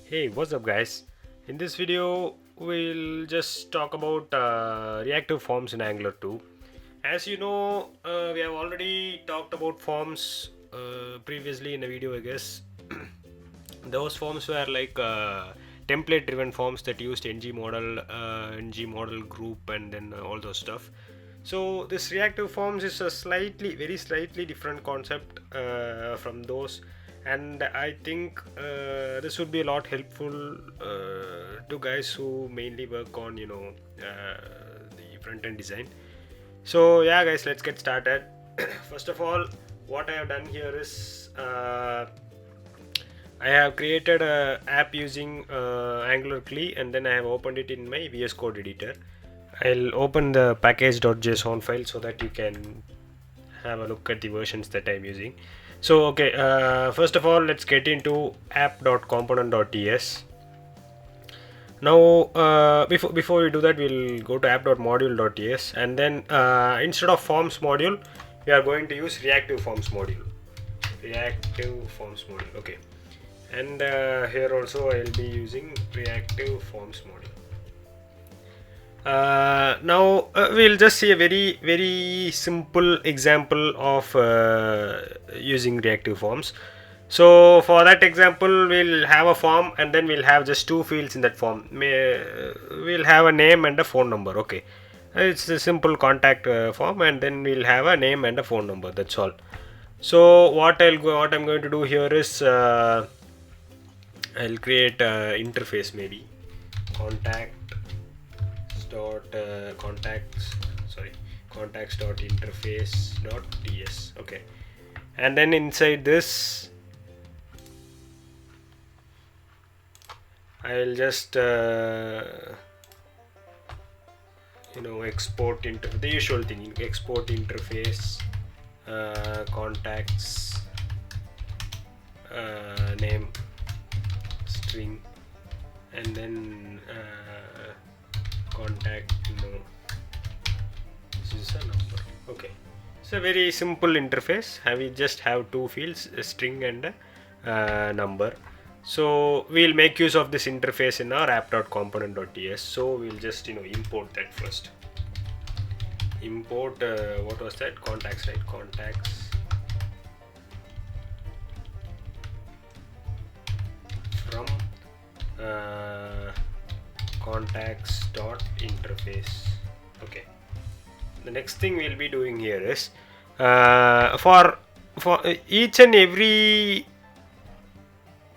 Hey, what's up, guys? In this video, we'll just talk about reactive forms in Angular 2. As you know, we have already talked about forms previously in a video, I guess. Those forms were like template driven forms that used ng model group, and then all those stuff. So this reactive forms is a very slightly different concept from those, and I think this would be a lot helpful to guys who mainly work on the front end design. So yeah, guys, let's get started. First of all, what I have done here is I have created a app using Angular CLI, and then I have opened it in my VS Code editor. I'll open the package.json file so that you can have a look at the versions that I'm using. So okay, first of all, let's get into app.component.ts. Now before we do that, we'll go to app.module.ts, and then instead of forms module, we are going to use reactive forms module. Okay. And here also I'll be using reactive forms module. Now we'll just see a very simple example of using reactive forms. So for that example, we'll have a form, and then we'll have just two fields in that form. We'll have a name and a phone number. Okay, it's a simple contact form, and then we'll have a name and a phone number. That's all. So what I'm going to do here is I'll create interface, maybe contact dot contacts dot interface dot ts. Okay, and then inside this I'll just export into the usual thing, export interface contacts name string, and then contact this is a number. Okay, it's a very simple interface. We just have two fields, a string and a number. So we'll make use of this interface in our app.component.ts. So we'll just import that first. Import what was that? Contacts, right? Contacts from contacts dot interface. Okay, the next thing we'll be doing here is for each and every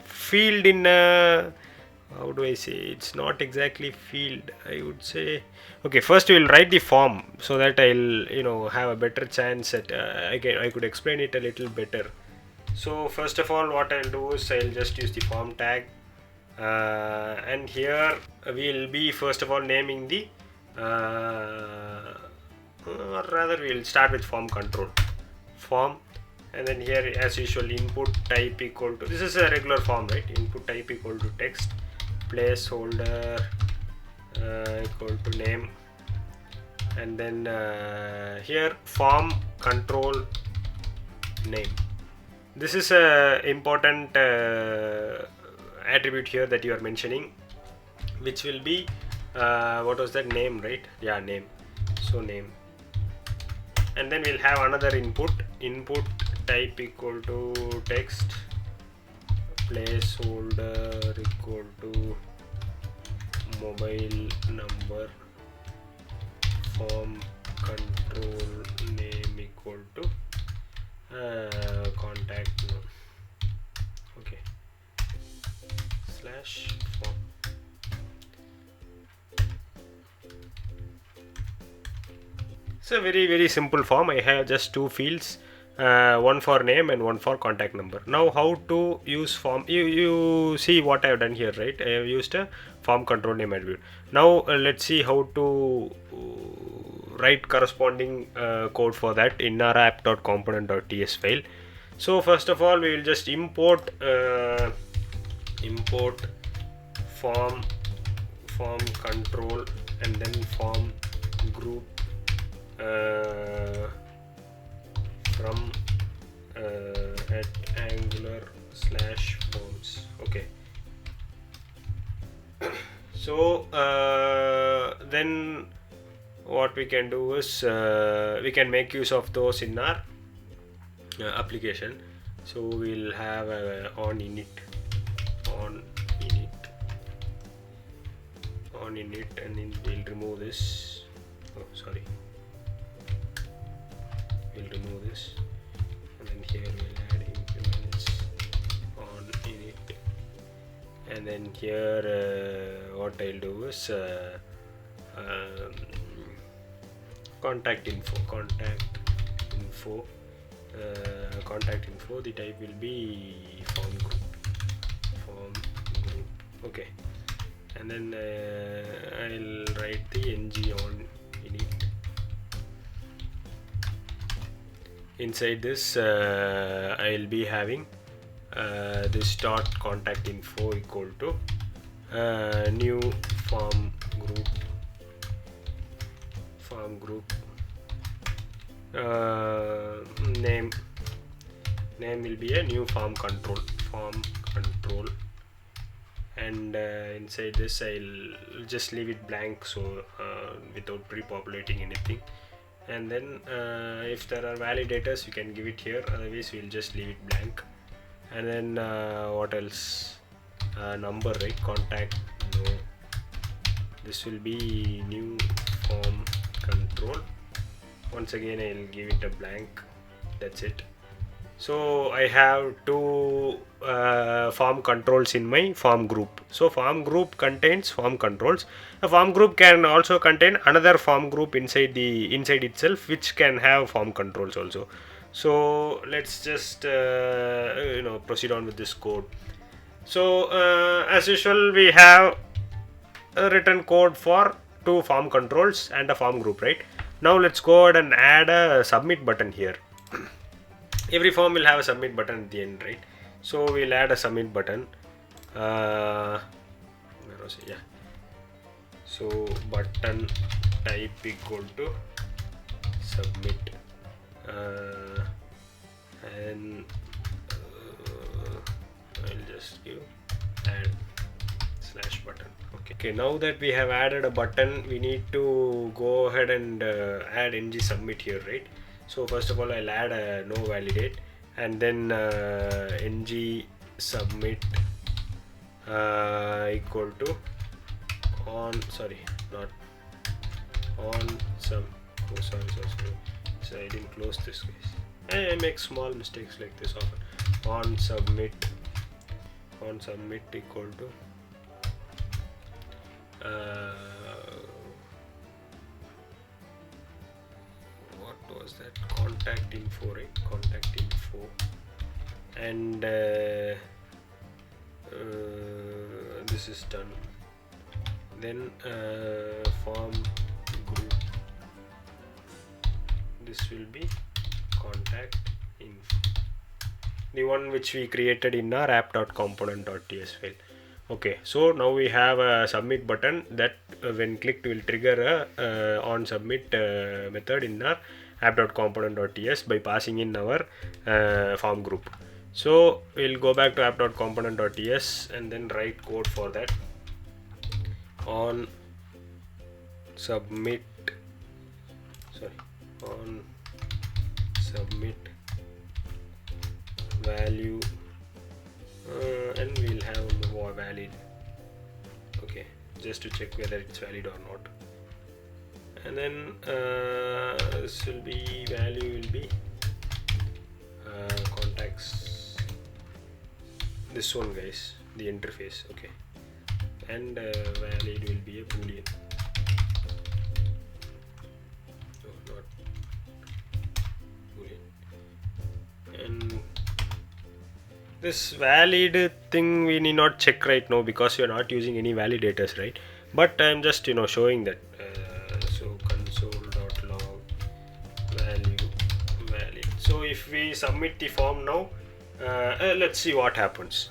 field in how do I say, it's not exactly field, I would say. Okay, first we'll write the form so that I'll have a better chance at I could explain it a little better. So first of all, what I'll do is I'll just use the form tag, and here we'll be first of all naming the or rather we'll start with form control form, and then here as usual input type equal to, this is a regular form, right? Input type equal to text, placeholder equal to name, and then here form control name. This is a important attribute here that you are mentioning, which will be what was that, name, right? Yeah, name. So name, and then we'll have another input type equal to text, placeholder equal to mobile number, form control name equal to contact name. Okay, slash form. It's a very simple form. I have just two fields, one for name and one for contact number. Now how to use form, you see what I have done here, right? I have used a form control name attribute. Now let's see how to write corresponding code for that in our app.component.ts file. So first of all, we will just import form control, and then form group from at angular/forms. Okay, So then what we can do is we can make use of those in our application. So we'll have on init and then we'll remove this. Oh, sorry, we'll remove this, and then here we'll add implements on init, and then here what I'll do is um, contact info, the type will be form group. Okay, and then I'll write the ng on init. Inside this I'll be having this dot contact info equal to new form group name will be a new form control, and inside this I'll just leave it blank, so without pre-populating anything. And then if there are validators you can give it here, otherwise we'll just leave it blank. And then what else, number, right? Contact, no, this will be new form control. Once again I'll give it a blank. That's it. So I have two form controls in my form group. So form group contains form controls. A form group can also contain another form group inside itself, which can have form controls also. So let's just proceed on with this code. So as usual we have a written code for two form controls and a form group, right? Now let's go ahead and add a submit button here. Every form will have a submit button at the end, right? So we'll add a submit button. Where was it? Yeah. So button type equal to submit, and I'll just give add slash button. Okay, now that we have added a button, we need to go ahead and add ng submit here, right? So first of all I'll add a no validate, and then ng submit equal to on sub, so I didn't close this, guys. I make small mistakes like this often. On submit equal to what was that, contact info, right? Contact info, and this is done. Then form group, this will be contact info, the one which we created in our app.component.ts file. Okay, so now we have a submit button that when clicked will trigger a on submit method in our app.component.ts by passing in our form group. So we'll go back to app.component.ts and then write code for that. On submit value, and we'll have valid, okay, just to check whether it's valid or not. And then this will be value will be contacts, this one, guys, the interface. Okay, and valid will be a boolean. No, not boolean. And this valid thing we need not check right now because you're not using any validators, right? But I'm just showing that. So console.log value valid. So if we submit the form now, let's see what happens.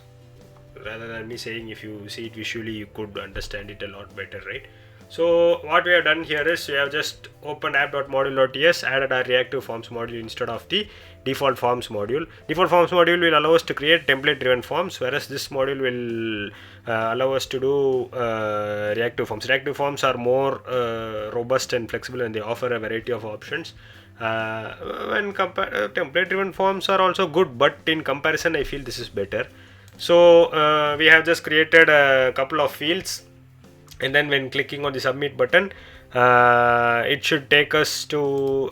Rather than me saying, if you see it visually you could understand it a lot better, right? So what we have done here is we have just opened app.module.ts, added our reactive forms module instead of the default forms module. Default forms module will allow us to create template driven forms, whereas this module will allow us to do reactive forms. Reactive forms are more robust and flexible, and they offer a variety of options. When template driven forms are also good, but in comparison I feel this is better. So we have just created a couple of fields, and then when clicking on the submit button, it should take us to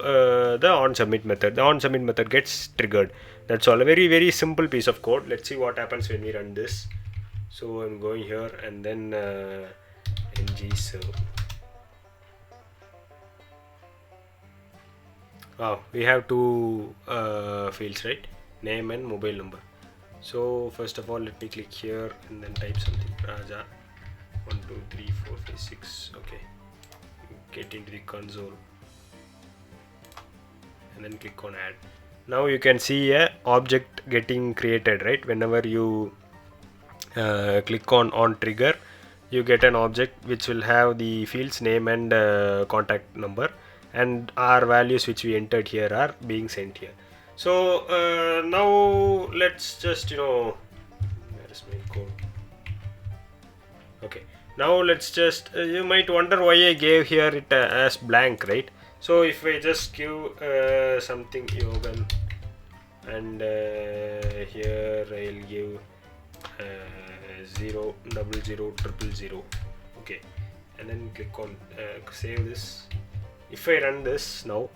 the on submit method. The on submit method gets triggered. That's all. A very simple piece of code. Let's see what happens when we run this. So I'm going here and then ng serve. Oh, we have two fields, right? Name and mobile number. So first of all, let me click here and then type something. Raja 1 2 3 4 5 6. Okay, get into the console and then click on add. Now you can see a object getting created, right? Whenever you click on trigger, you get an object which will have the fields name and contact number, and our values which we entered here are being sent here. So now let's just where is my code? Okay, now let's just you might wonder why I gave here it as blank, right? So if I just give something Yogan, and here I'll give 0 0 0 0 0. Okay, and then click on save this. If I run this now,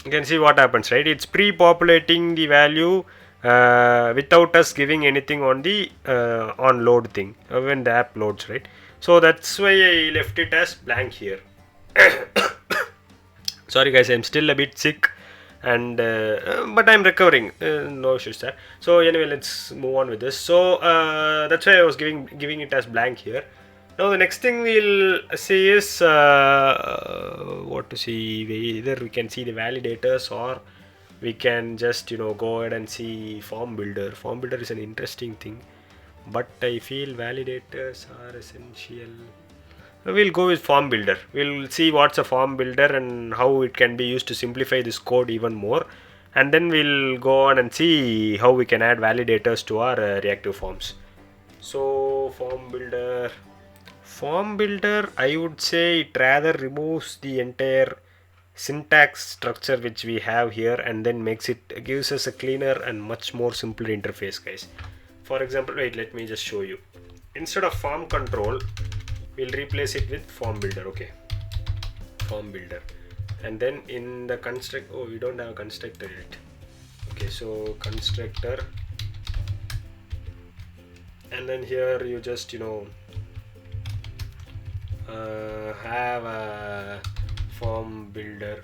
you can see what happens, right? It's pre-populating the value without us giving anything on the on load thing when the app loads, right? So that's why I left it as blank here. Sorry guys, I'm still a bit sick, and but I'm recovering, no issues there. So anyway, let's move on with this. So that's why I was giving it as blank here. Now the next thing we'll see is what to see. Either we can see the validators, or we can just go ahead and see form builder. Form builder is an interesting thing, but I feel validators are essential. We'll go with form builder. We'll see what's a form builder and how it can be used to simplify this code even more, and then we'll go on and see how we can add validators to our reactive forms. So form builder, I would say it rather removes the entire syntax structure which we have here, and then gives us a cleaner and much more simpler interface, guys. For example, wait, let me just show you. Instead of form control, we'll replace it with form builder. Okay, form builder, and then in the construct, we don't have a constructor yet. Okay, so constructor, and then here you just have a form builder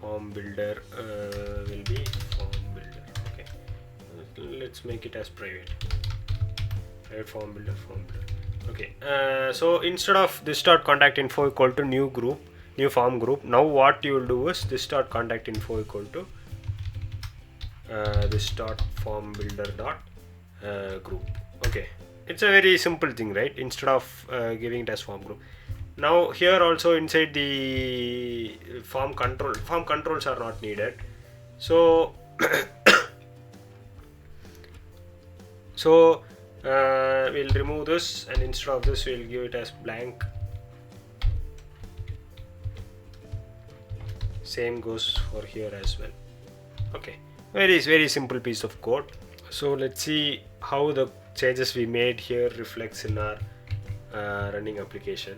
will be form builder. Okay, let's make it as private form builder. Okay, so instead of this dot contact info equal to new form group, now what you will do is this dot contact info equal to this dot form builder dot group. Okay, it's a very simple thing, right? Instead of giving it as form group. Now here also inside the form controls are not needed. So we'll remove this, and instead of this we'll give it as blank. Same goes for here as well. Okay, very simple piece of code. So let's see how the changes we made here reflects in our running application.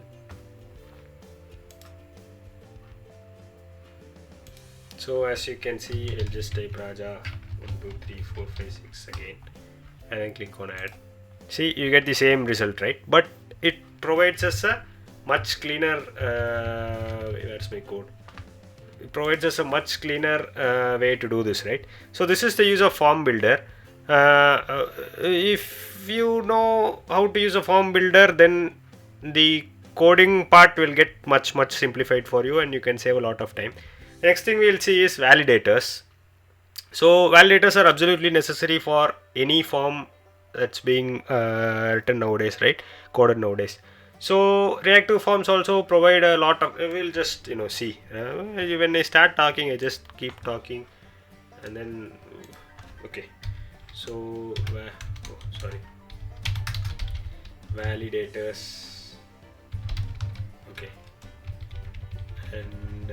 So as you can see, I'll just type Raja 1 2 3 4 5 6 again, and then click on add. See, you get the same result, right? But it provides us a much cleaner where's my code? It provides us a much cleaner way to do this, right? So this is the use of form builder. If you know how to use a form builder, then the coding part will get much simplified for you, and you can save a lot of time. Next thing we'll see is validators. So validators are absolutely necessary for any form that's being written nowadays, right? Coded nowadays. So reactive forms also provide a lot of. We'll just see when I start talking, I just keep talking, and then okay. So oh, sorry, validators. Okay, and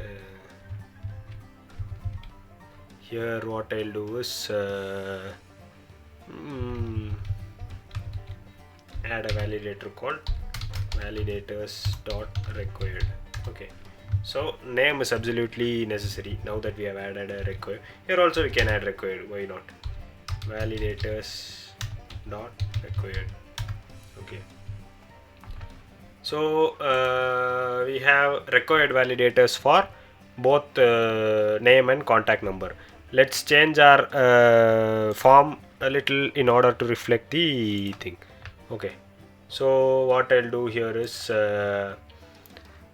here what I'll do is add a validator called validators dot required. Okay, so name is absolutely necessary. Now that we have added a required, here also we can add required. Why not? Validators dot required. Okay, so we have required validators for both name and contact number. Let's change our form a little in order to reflect the thing. Okay, so what I'll do here is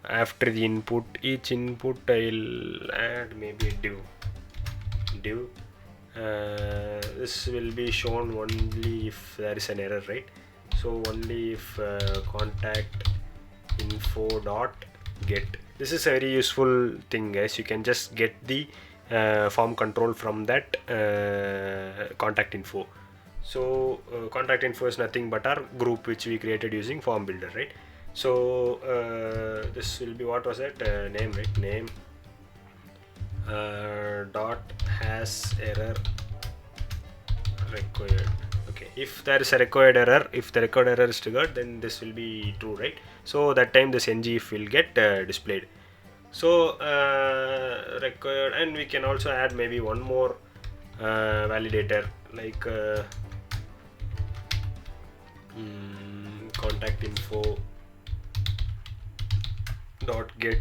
after the input, each input I'll add maybe a div. This will be shown only if there is an error, right? So only if contact info dot get. This is a very useful thing, guys. You can just get the form control from that contact info. So contact info is nothing but our group which we created using form builder, right? So this will be, what was that, name, right? Name dot has error required. Okay, if there is a required error, if the required error is triggered, then this will be true, right? So that time this ngif will get displayed. So required, and we can also add maybe one more validator, like contact info dot get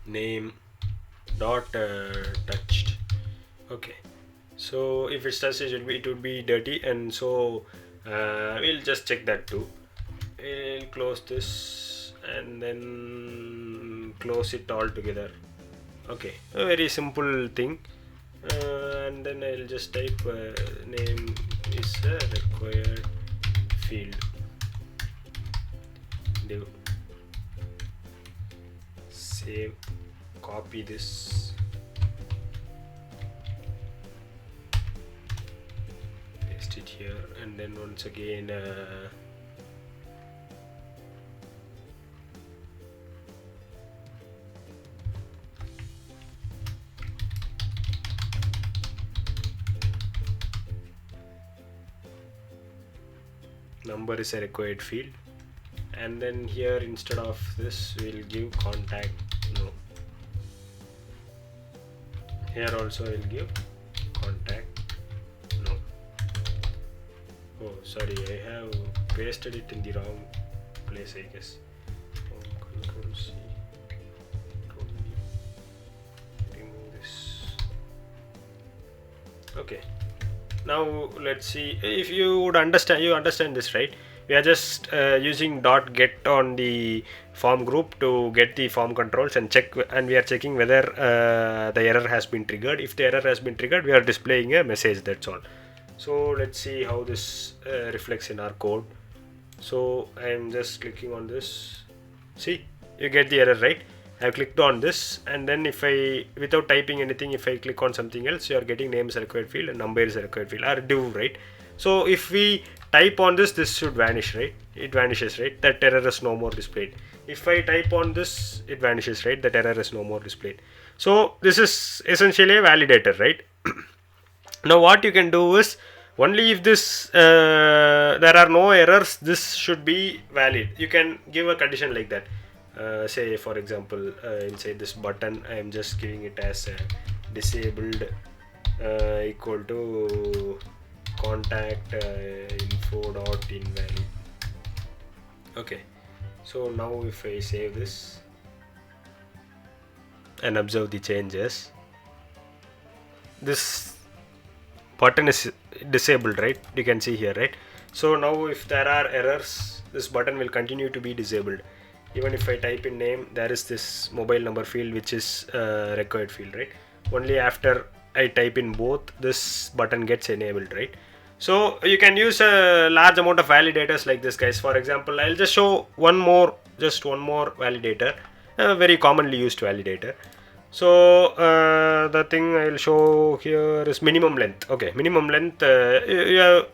name dot touched. Okay, so if it's touched, it would be dirty, and so we'll just check that too. We'll close this and then close it all together. Okay, a very simple thing. And then I'll just type name is a required field, div, save, copy this, paste it here, and then once again number is a required field, and then here instead of this we'll give contact no. Here also we'll give contact no. Oh, sorry, I have pasted it in the wrong place, I guess. Control C, remove this. Okay, now let's see if you understand this, right? We are just using dot get on the form group to get the form controls and check, and we are checking whether the error has been triggered. If the error has been triggered, we are displaying a message, that's all. So let's see how this reflects in our code. So I am just clicking on this. See, you get the error, right? I have clicked on this, and then if I, without typing anything, if I click on something else, you are getting name is a required field and number is a required field, or div, right? So if we type on this, this should vanish, right? It vanishes, right? That error is no more displayed. If I type on this, it vanishes, right? That error is no more displayed. So this is essentially a validator, right? Now what you can do is, only if this there are no errors, this should be valid. You can give a condition like that. Say for example, inside this button I am just giving it as disabled equal to contact info dot invalid. Okay, so now if I save this and observe the changes, this button is disabled, right? You can see here, right? So now if there are errors, this button will continue to be disabled. Even if I type in name, there is this mobile number field which is required field, right? Only after I type in both, this button gets enabled, right? So you can use a large amount of validators like this, guys. For example, I'll just show just one more validator, a very commonly used validator. So the thing I'll show here is minimum length. Okay, minimum length. You have,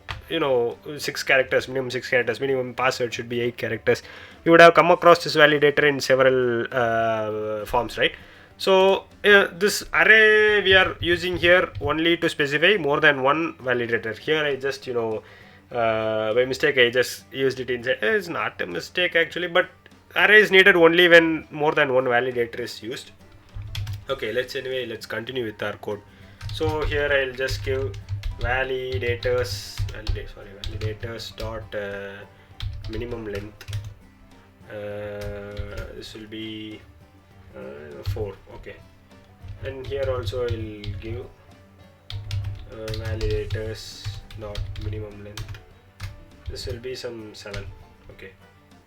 6 characters, minimum 6 characters. Minimum password should be 8 characters. You would have come across this validator in several forms, right? So this array we are using here only to specify more than one validator. Here I just by mistake I just used it inside. It's not a mistake actually, but array is needed only when more than one validator is used. Okay, let's continue with our code. So here I'll just give validators dot minimum length. This will be 4. Okay, and here also I'll give validators dot minimum length. This will be some 7. Okay,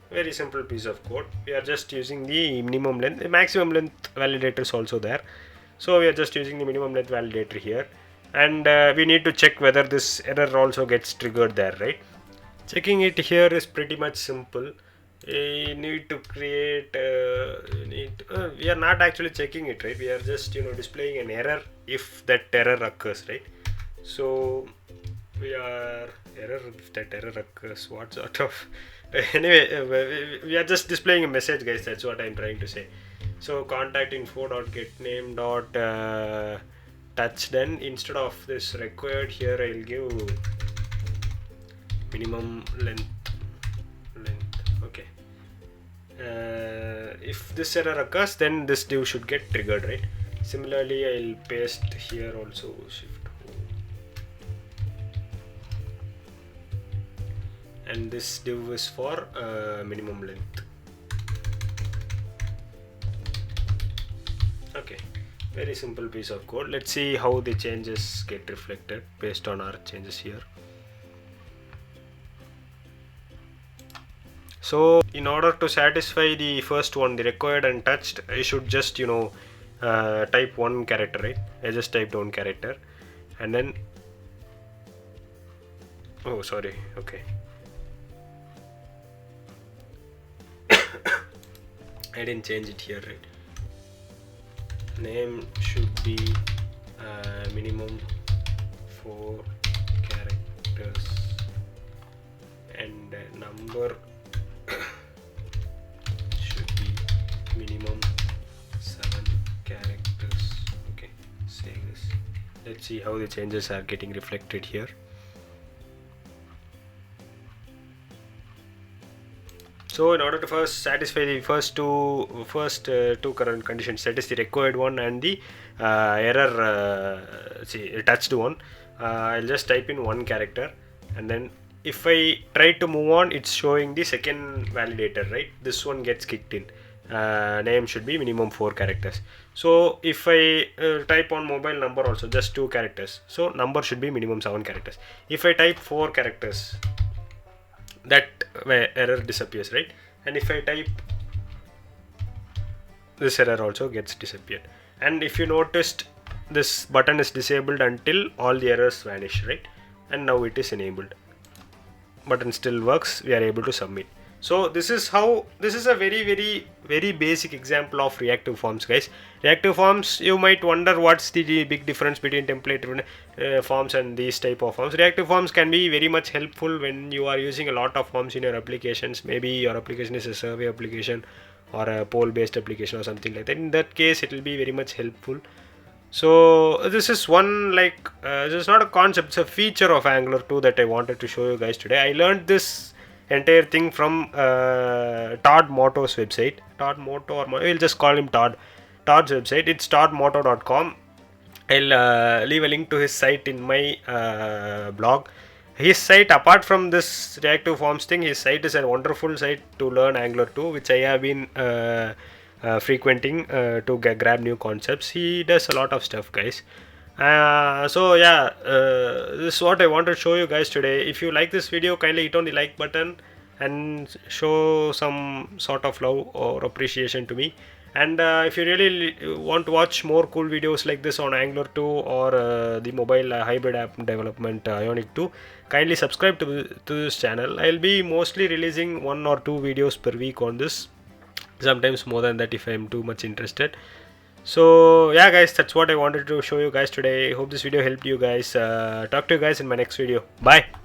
very simple piece of code. We are just using the minimum length. The maximum length validator is also there, so we are just using the minimum length validator here, and we need to check whether this error also gets triggered there, right? Checking it here is pretty much simple. You need to create we are not actually checking it, right? We are just displaying an error if that error occurs, right? So we are if that error occurs, what sort of anyway, we are just displaying a message, guys. That's what I'm trying to say. So contact info dot get name dot touch. Then instead of this required, here I'll give minimum length. Okay, if this error occurs, then this div should get triggered, right? Similarly, I'll paste here also shift O. And this div is for minimum length. Okay, very simple piece of code. Let's see how the changes get reflected based on our changes here. So in order to satisfy the first one, the required and touched, I should just type one character, right? I just typed one character, and then oh sorry, okay, I didn't change it here, right? Name should be minimum 4 characters, and number should be minimum 7 characters. Okay, save this. Let's see how the changes are getting reflected here. So in order to first satisfy the first two current conditions, that is the required one and the touched one, I'll just type in one character, and then if I try to move on, it's showing the second validator, right? This one gets kicked in. Name should be minimum 4 characters. So if I type on mobile number also, just 2 characters, so number should be minimum 7 characters. If I type 4 characters, that error disappears, right? And if I type, this error also gets disappeared. And if you noticed, this button is disabled until all the errors vanish, right? And now it is enabled. Button still works. We are able to submit. So this is a very basic example of reactive forms, guys. Reactive forms, you might wonder what's the big difference between template forms and these type of forms. Reactive forms can be very much helpful when you are using a lot of forms in your applications. Maybe your application is a survey application or a poll based application or something like that. In that case, it will be very much helpful. So this is one, this is not a concept, it's a feature of Angular 2 that I wanted to show you guys today. I learned this entire thing from Todd Motto's website. Todd Motto, or we'll just call him Todd. Todd's website, it's toddmotto.com. I'll leave a link to his site in my blog. His site, apart from this reactive forms thing, his site is a wonderful site to learn Angular 2, which I have been frequenting to grab new concepts. He does a lot of stuff, guys. So yeah, this is what I wanted to show you guys today. If you like this video, kindly hit on the like button and show some sort of love or appreciation to me. And if you really want to watch more cool videos like this on Angular 2 or the mobile hybrid app development Ionic 2, kindly subscribe to this channel. I'll be mostly releasing 1 or 2 videos per week on this, sometimes more than that if I'm too much interested. So yeah guys, that's what I wanted to show you guys today. Hope this video helped you guys. Talk to you guys in my next video. Bye.